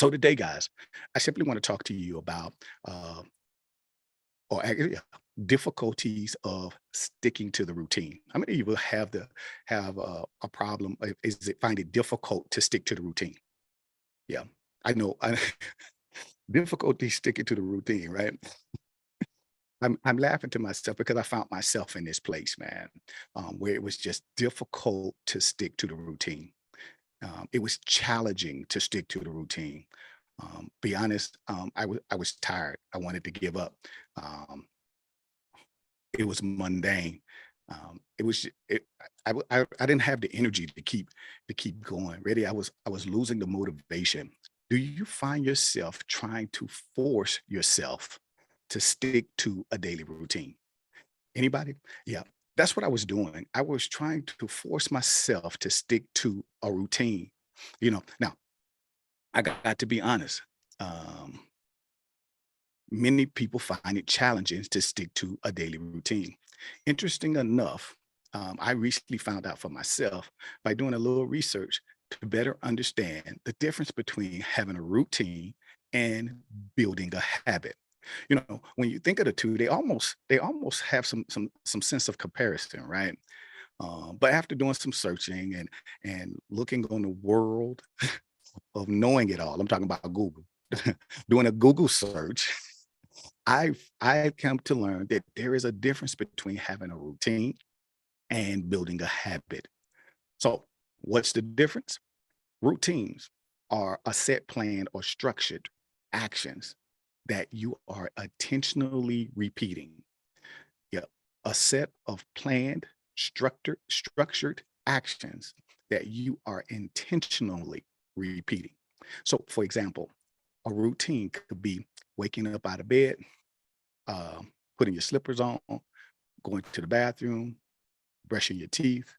So today, guys, I simply want to talk to you about, uh, or actually, difficulties of sticking to the routine. How many of you will have a problem? Is it find it difficult to stick to the routine? Yeah, I know. Difficulty sticking to the routine, right? I'm laughing to myself because I found myself in this place, man, where it was just difficult to stick to the routine. It was challenging to stick to the routine. Be honest, I was tired. I wanted to give up. Um, it was mundane. It was it, I didn't have the energy to keep going. Ready, I was losing the motivation. Do you find yourself trying to force yourself to stick to a daily routine? Anybody? Yeah, that's what I was doing. I was trying to force myself to stick to a routine. Now I got to be honest. Um, Many people find it challenging to stick to a daily routine. Interesting enough, I recently found out for myself by doing a little research to better understand the difference between having a routine and building a habit. When you think of the two, they almost have some sense of comparison, right? But after doing some searching and looking on the world of knowing it all, I'm talking about Google, doing a Google search, I've come to learn that there is a difference between having a routine and building a habit. So, what's the difference? Routines are a set plan or structured actions that you are intentionally repeating. Yeah, a set of planned, structured actions that you are intentionally repeating. So, for example, a routine could be waking up out of bed, putting your slippers on, going to the bathroom, brushing your teeth,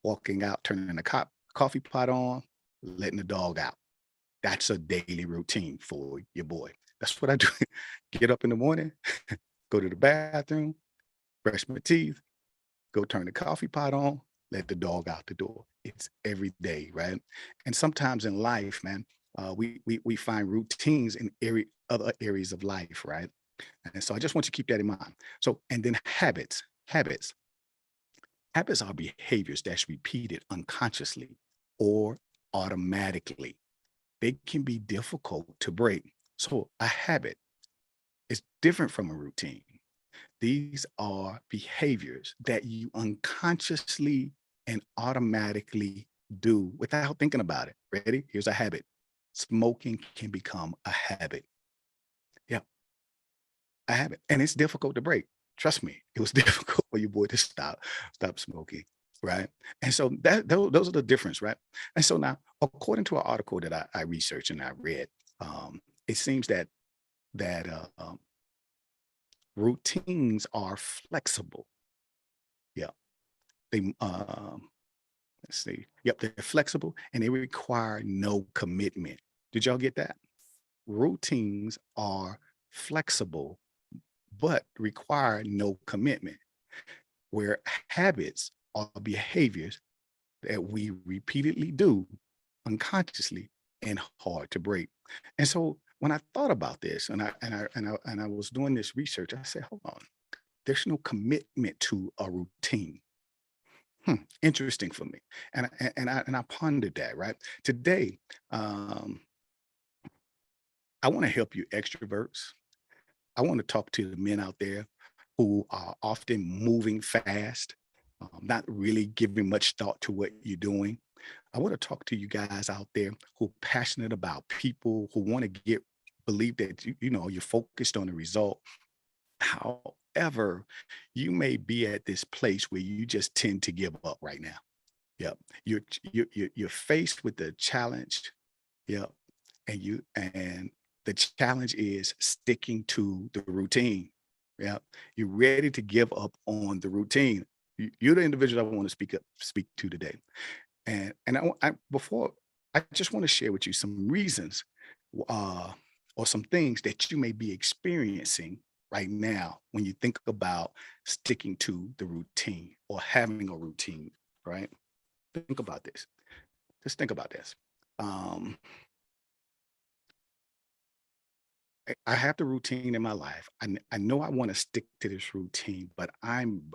walking out, turning the coffee pot on, letting the dog out. That's a daily routine for your boy. That's what I do. Get up in the morning, go to the bathroom, brush my teeth, go turn the coffee pot on, let the dog out the door. It's every day, right? And sometimes in life, man, we find routines in other areas of life, right? And so I just want you to keep that in mind. So, and then habits. Habits are behaviors that's repeated unconsciously or automatically. They can be difficult to break. So, a habit is different from a routine. These are behaviors that you unconsciously and automatically do without thinking about it. Ready? Here's a habit. Smoking can become a habit. Yeah, a habit. And it's difficult to break. Trust me, it was difficult for your boy to stop smoking. Right. And so those are the difference, right? And so now, according to an article that I researched and I read, it seems that routines are flexible. Yeah. They let's see. Yep, they're flexible and they require no commitment. Did y'all get that? Routines are flexible but require no commitment, where habits are behaviors that we repeatedly do unconsciously and hard to break. And so when I thought about this and I was doing this research, I said, hold on, there's no commitment to a routine. Interesting for me. And I pondered that, right? Today, um, I want to help you extroverts. I want to talk to the men out there who are often moving fast, not really giving much thought to what you're doing. I want to talk to you guys out there who are passionate about people, who want to believe that you're focused on the result. However, you may be at this place where you just tend to give up right now. Yep. You're faced with the challenge. Yep. And the challenge is sticking to the routine. Yeah. You're ready to give up on the routine. You're the individual I want to speak to today. And before I just want to share with you some reasons uh or some things that you may be experiencing right now when you think about sticking to the routine or having a routine, right? Think about this. Just think about this. Um, I have the routine in my life. I know I want to stick to this routine, but I'm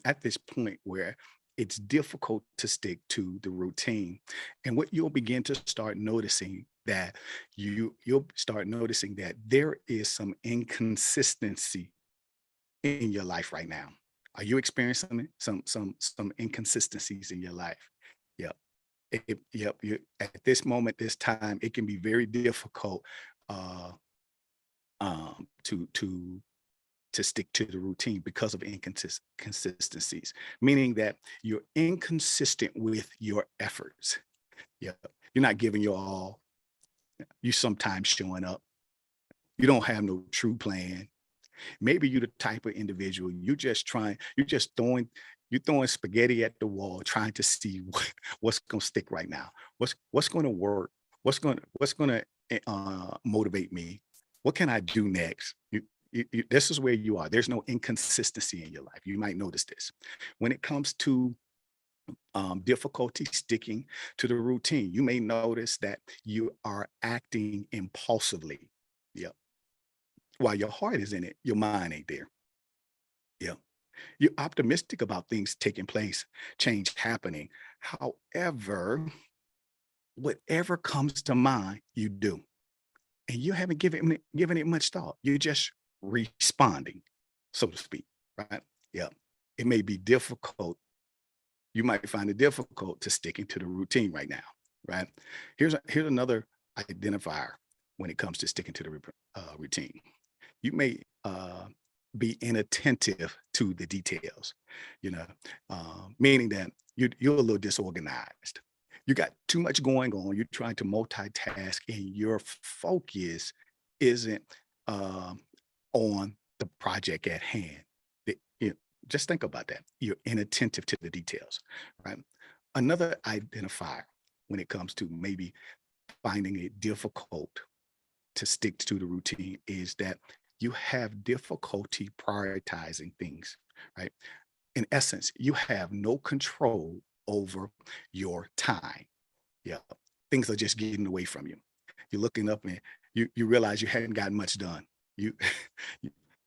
at this point where it's difficult to stick to the routine. And what you'll begin to start noticing that you'll start noticing that there is some inconsistency in your life right now. Are you experiencing some inconsistencies in your life? Yep. Yep. At this moment, this time, it can be very difficult uh, to stick to the routine because of inconsistencies, meaning that you're inconsistent with your efforts. Yeah, you're not giving your all. You sometimes showing up. You don't have no true plan. Maybe you're the type of individual you're throwing spaghetti at the wall, trying to see what's gonna stick right now. What's gonna work? What's gonna motivate me? What can I do next? This is where you are. There's no inconsistency in your life. You might notice this when it comes to difficulty sticking to the routine. You may notice that you are acting impulsively. Yep. While your heart is in it, your mind ain't there. Yeah. You're optimistic about things taking place, change happening. However, whatever comes to mind, you do. And you haven't given it much thought. You're just responding, so to speak. Right. Yeah. It may be difficult. You might find it difficult to sticking to the routine right now. Right. Here's another identifier when it comes to sticking to the routine. You may be inattentive to the details, you know, meaning that you're a little disorganized. You got too much going on. You're trying to multitask, and your focus isn't um, on the project at hand. You know, just think about that. You're inattentive to the details, right? Another identifier when it comes to maybe finding it difficult to stick to the routine is that you have difficulty prioritizing things, right? In essence, you have no control over your time. Yeah. Things are just getting away from you. You're looking up and you realize you hadn't gotten much done. You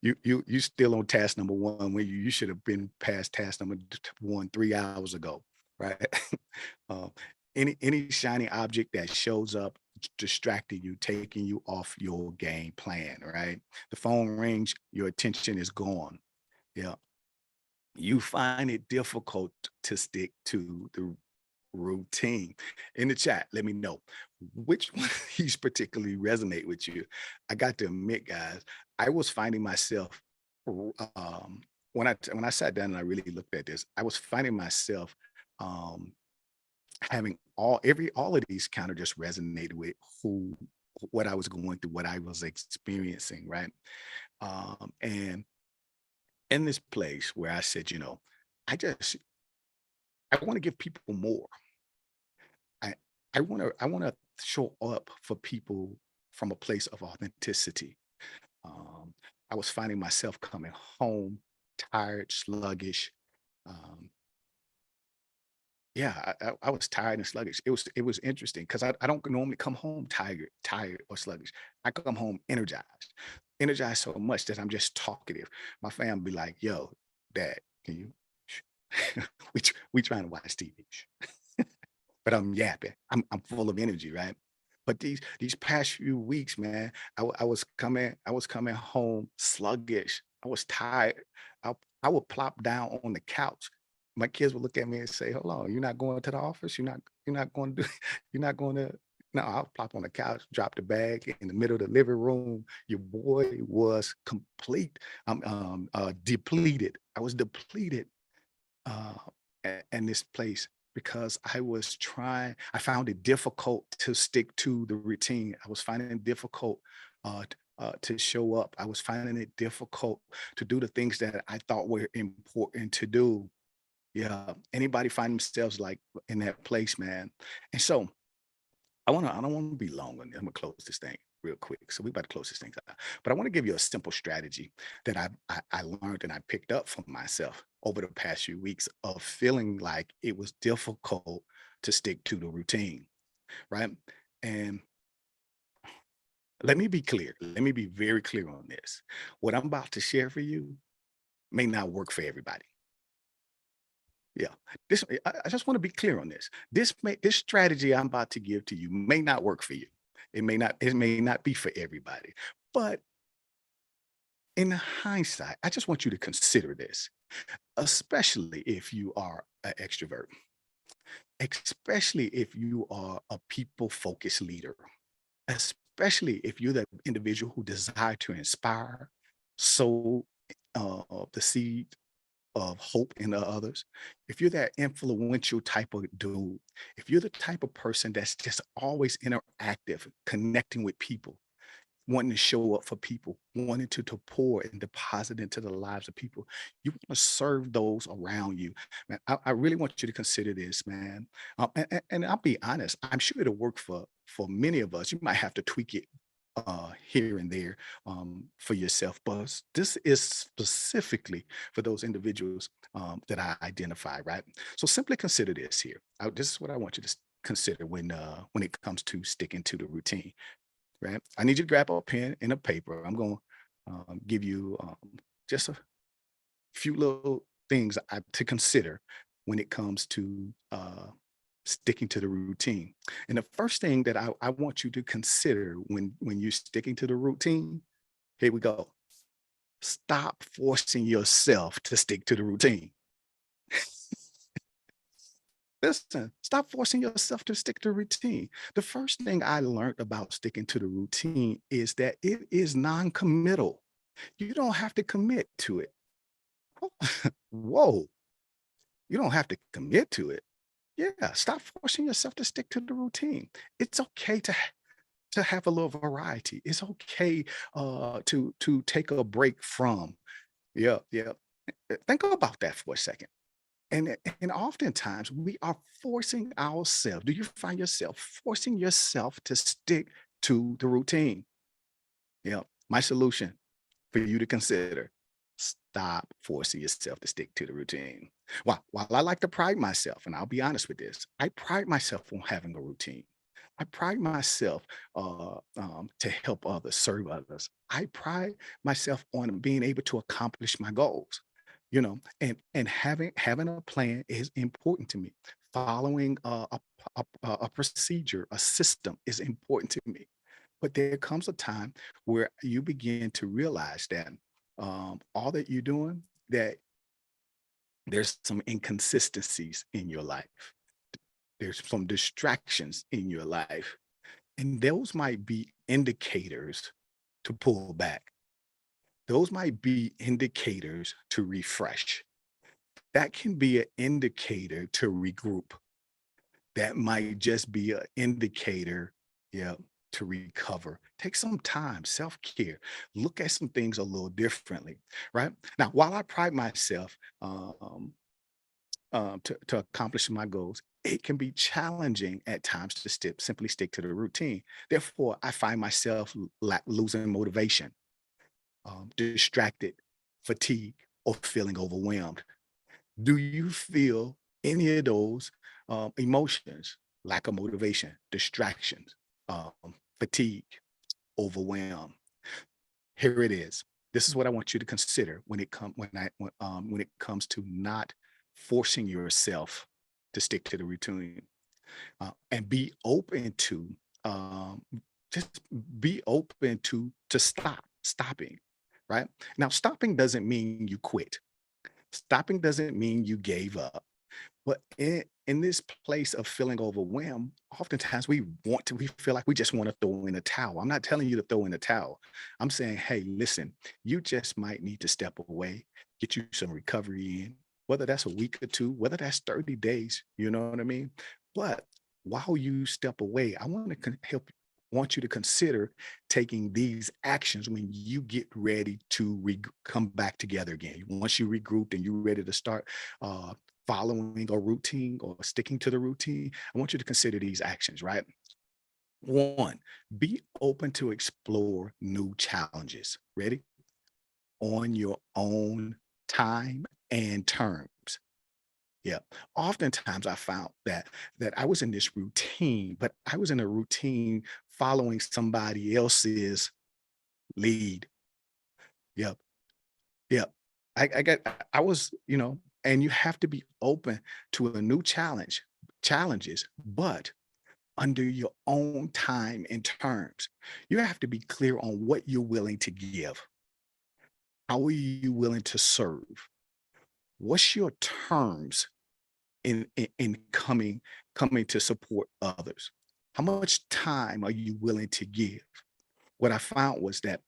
you you still on task number one when you should have been past task number one 3 hours ago, right? uh, any shiny object that shows up distracting you, taking you off your game plan, right? The phone rings, your attention is gone. Yeah. You find it difficult to stick to the routine. In the chat, let me know which one of these particularly resonate with you. I got to admit, guys, I was finding myself when I sat down and I really looked at this, I was finding myself um having all of these kind of just resonated with who what I was going through, what I was experiencing, right? And in this place where I said, I just I want to give people more. I I want to show up for people from a place of authenticity. Um, I was finding myself coming home tired, sluggish. Um, yeah, I was tired and sluggish. It was interesting because I don't normally come home tired or sluggish. I come home energized so much that I'm just talkative. My family be like, "Yo, Dad, can you?" we trying to watch TV. But I'm yapping. I'm full of energy, right? But these past few weeks, man, I was coming home sluggish. I was tired. I would plop down on the couch. My kids would look at me and say, "Hold on, you're not going to the office. You're not going to do. You're not going to." No, I'll plop on the couch, drop the bag in the middle of the living room. Your boy was complete. I'm depleted. I was depleted uh, in this place because I found it difficult to stick to the routine. I was finding it difficult to show up. I was finding it difficult to do the things that I thought were important to do. Yeah. Anybody find themselves like in that place, man? And so I don't want to be long on this. I'm gonna close this thing real quick. So we about to close this thing out. But I want to give you a simple strategy that I learned and I picked up from myself over the past few weeks of feeling like it was difficult to stick to the routine, right? And Let me be clear. Let me be very clear on this. What I'm about to share for you may not work for everybody. Yeah. I just want to be clear on this. This strategy I'm about to give to you may not work for you. It may not be for everybody. But in hindsight, I just want you to consider this, especially if you are an extrovert, especially if you are a people focused leader, especially if you're the individual who desire to inspire, sow the seed of hope in the others, if you're that influential type of dude, if you're the type of person that's just always interactive, connecting with people, wanting to show up for people, wanting to pour and deposit into the lives of people. You want to serve those around you. Man, I really want you to consider this, man. And I'll be honest, I'm sure it'll work for many of us. You might have to tweak it here and there for yourself, but this is specifically for those individuals that I identify, right? So simply consider this here. This is what I want you to consider when it comes to sticking to the routine, right? I need you to grab a pen and a paper. I'm going to give you just a few little things to consider when it comes to sticking to the routine. And the first thing that I want you to consider when you're sticking to the routine, here we go. Stop forcing yourself to stick to the routine. Listen, stop forcing yourself to stick to routine. The first thing I learned about sticking to the routine is that it is non-committal. You don't have to commit to it. Whoa, you don't have to commit to it. Yeah, stop forcing yourself to stick to the routine. It's okay to have a little variety. It's okay to take a break from. Yeah, yeah. Think about that for a second. And oftentimes we are forcing ourselves. Do you find yourself forcing yourself to stick to the routine? Yeah. My solution for you to consider: stop forcing yourself to stick to the routine. While I like to pride myself, and I'll be honest with this, I pride myself on having a routine. I pride myself to help others, serve others. I pride myself on being able to accomplish my goals. And having a plan is important to me. Following a procedure, a system is important to me. But there comes a time where you begin to realize that all that you're doing, that there's some inconsistencies in your life. There's some distractions in your life. And those might be indicators to pull back. Those might be indicators to refresh. That can be an indicator to regroup. That might just be an indicator, yeah, to recover. Take some time, self-care, look at some things a little differently, right? Now, while I pride myself to accomplish my goals, it can be challenging at times to simply stick to the routine. Therefore, I find myself losing motivation, distracted, fatigued, or feeling overwhelmed. Do you feel any of those emotions? Lack of motivation, distractions, fatigue, overwhelm. Here it is. This is what I want you to consider when it comes to not forcing yourself to stick to the routine, and be open to um, just be open to stopping. Right now, stopping doesn't mean you quit. Stopping doesn't mean you gave up. But in this place of feeling overwhelmed, oftentimes we feel like we just want to throw in a towel. I'm not telling you to throw in a towel. I'm saying, hey, listen, you just might need to step away, get you some recovery in, whether that's a week or two, whether that's 30 days, you know what I mean? But while you step away, I want to want you to consider taking these actions when you get ready to come back together again. Once you regrouped and you're ready to start uh, following a routine or sticking to the routine, I want you to consider these actions, right? One, be open to explore new challenges. Ready? On your own time and terms. Yeah. Oftentimes I found that I was in this routine, but I was in a routine following somebody else's lead. Yep. Yep. I was, and you have to be open to a new challenges, but under your own time and terms. You have to be clear on what you're willing to give. How are you willing to serve? What's your terms in coming to support others? How much time are you willing to give? What I found was that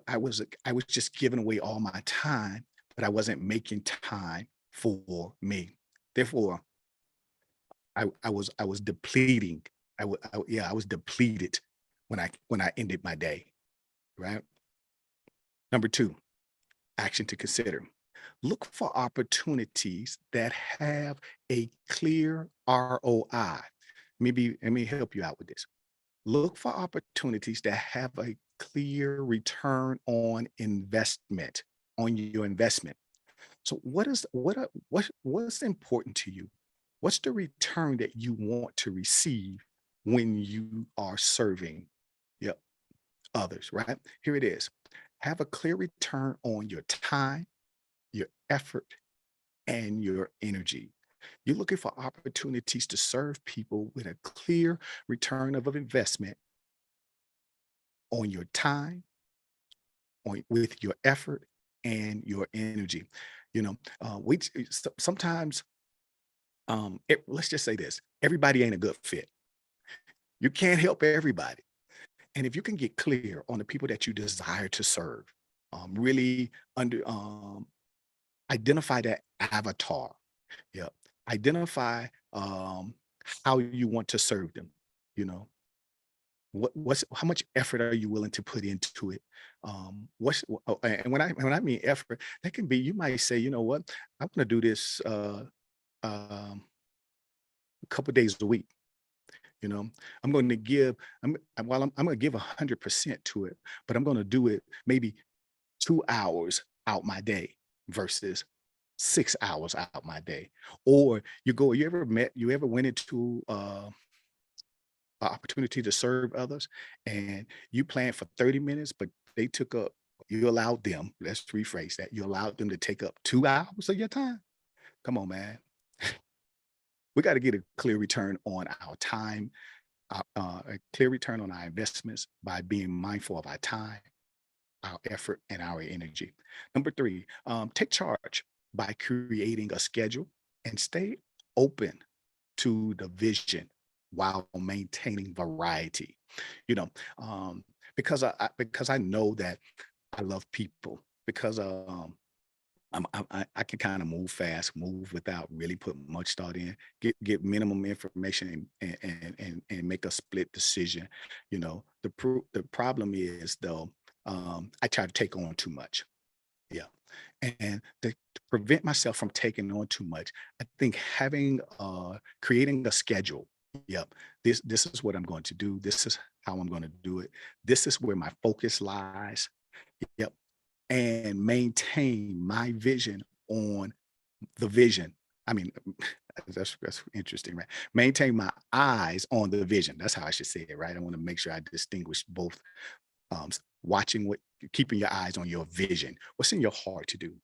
I was just giving away all my time, but I wasn't making time for me. Therefore, I was depleting. Yeah, I was depleted when I ended my day, right? Number 2, action to consider. Look for opportunities that have a clear ROI. Let me help you out with this. Look for opportunities that have a clear return on your investment. So what's important to you? What's the return that you want to receive when you are serving, yep, others, right? Here it is. Have a clear return on your time, your effort, and your energy. You're looking for opportunities to serve people with a clear return of an investment on your time, with your effort, and your energy. Sometimes, let's just say this: everybody ain't a good fit. You can't help everybody, and if you can get clear on the people that you desire to serve, really identify that avatar. Yeah, identify how you want to serve them. You know, what's how much effort are you willing to put into it? And when I mean effort, that can be, you might say, you know what, I want to do this um, a couple days a week. You know, I'm going to give. I'm going to give 100% to it, but I'm going to do it maybe 2 hours out my day versus 6 hours out my day. Or you ever went into opportunity to serve others, and you planned for 30 minutes, but they took up you allowed them, let's rephrase that, you allowed them to take up 2 hours of your time? Come on, man. We gotta get a clear return on our time, a clear return on our investments by being mindful of our time, our effort, and our energy. Number 3, take charge by creating a schedule and stay open to the vision while maintaining variety. You know, because I know that I love people, because I can kind of move fast, move without really putting much thought in, get minimum information, and make a split decision. The problem is though, I try to take on too much. Yeah. And to prevent myself from taking on too much, I think creating a schedule. Yep. This is what I'm going to do. This is how I'm going to do it. This is where my focus lies. Yep. And maintain my vision on the vision. I mean, that's interesting, right? Maintain my eyes on the vision. That's how I should say it, right? I want to make sure I distinguish both, watching what keeping your eyes on your vision, what's in your heart to do.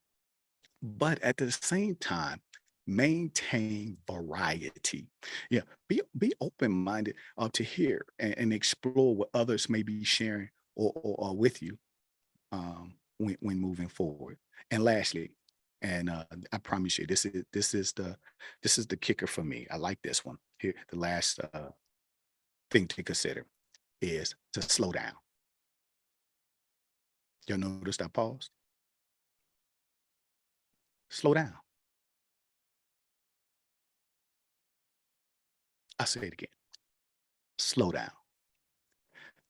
But at the same time, maintain variety. Yeah, be open-minded to hear and explore what others may be sharing or with you, when moving forward. And lastly, and I promise you, this is the kicker for me. I like this one. Here, the last thing to consider is to slow down. Y'all noticed I paused? Slow down. I say it again. Slow down.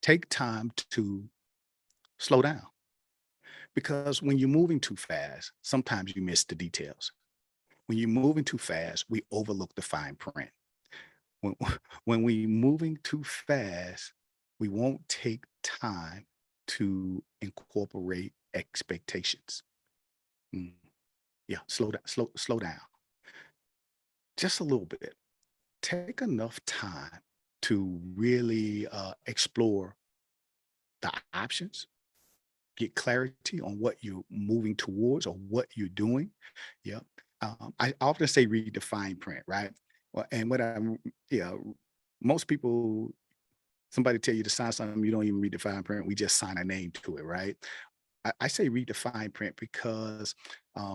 Take time to slow down, because when you're moving too fast, sometimes you miss the details. When you're moving too fast, we overlook the fine print. When, when we moving too fast, we won't take time to incorporate expectations. Mm, yeah, slow down, slow down. just a little bit. Take enough time to really explore the options, get clarity on what you're moving towards or what you're doing. Yep. I often say read the fine print, right? Well, and what I'm, yeah, most people, somebody tell you to sign something, you don't even read the fine print. We just sign a name to it, right? I say read the fine print because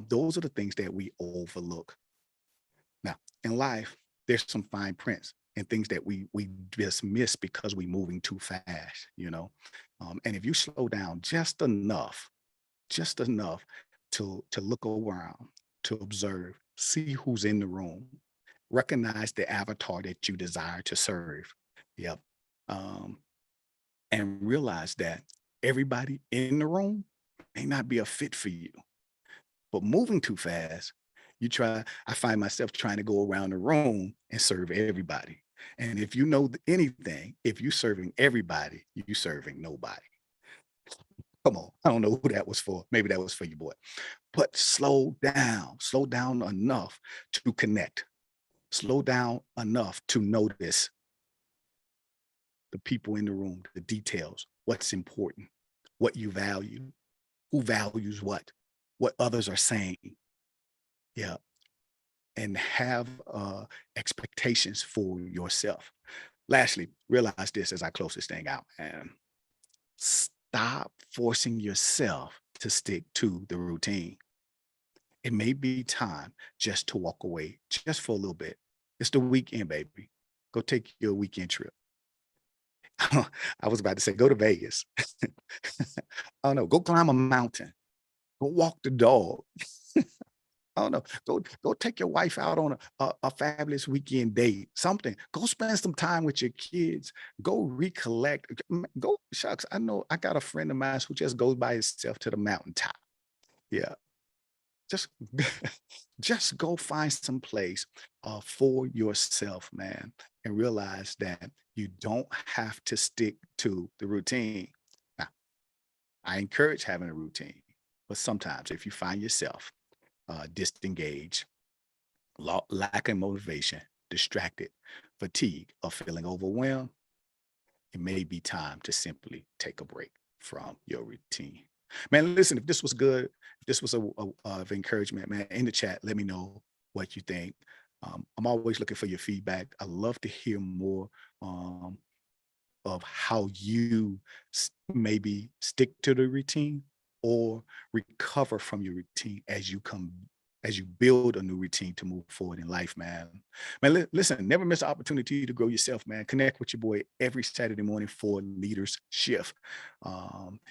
those are the things that we overlook. Now, in life, there's some fine prints and things that we just miss because we're moving too fast, you know. And if you slow down just enough to look around, to observe, see who's in the room, recognize the avatar that you desire to serve. Yep. Um, and realize that everybody in the room may not be a fit for you. But moving too fast, I find myself trying to go around the room and serve everybody. And if you know anything, if you serving everybody, you serving nobody. Come on. I don't know who that was for. Maybe that was for you, boy. But slow down enough to connect, slow down enough to notice the people in the room, the details, what's important, what you value, who values what others are saying. Yeah. And have expectations for yourself. Lastly, realize this as I close this thing out, and stop forcing yourself to stick to the routine. It may be time just to walk away just for a little bit. It's the weekend, baby. Go take your weekend trip. I was about to say, go to Vegas. Oh no, go climb a mountain. Go walk the dog. I don't know. Go take your wife out on a fabulous weekend date. Something. Go spend some time with your kids. Go recollect. Go shucks. I know I got a friend of mine who just goes by himself to the mountaintop. Yeah. Just just go find some place for yourself, man, and realize that you don't have to stick to the routine. Now, I encourage having a routine, but sometimes if you find yourself disengaged, lacking motivation, distracted, fatigue, or feeling overwhelmed, it may be time to simply take a break from your routine. Man, listen, if this was good, if this was of encouragement, man, in the chat, let me know what you think. I'm always looking for your feedback. I love to hear more um, of how you maybe stick to the routine or recover from your routine as you build a new routine to move forward in life, man. Man, listen, never miss an opportunity to grow yourself, man. Connect with your boy every Saturday morning for Leaders Shift.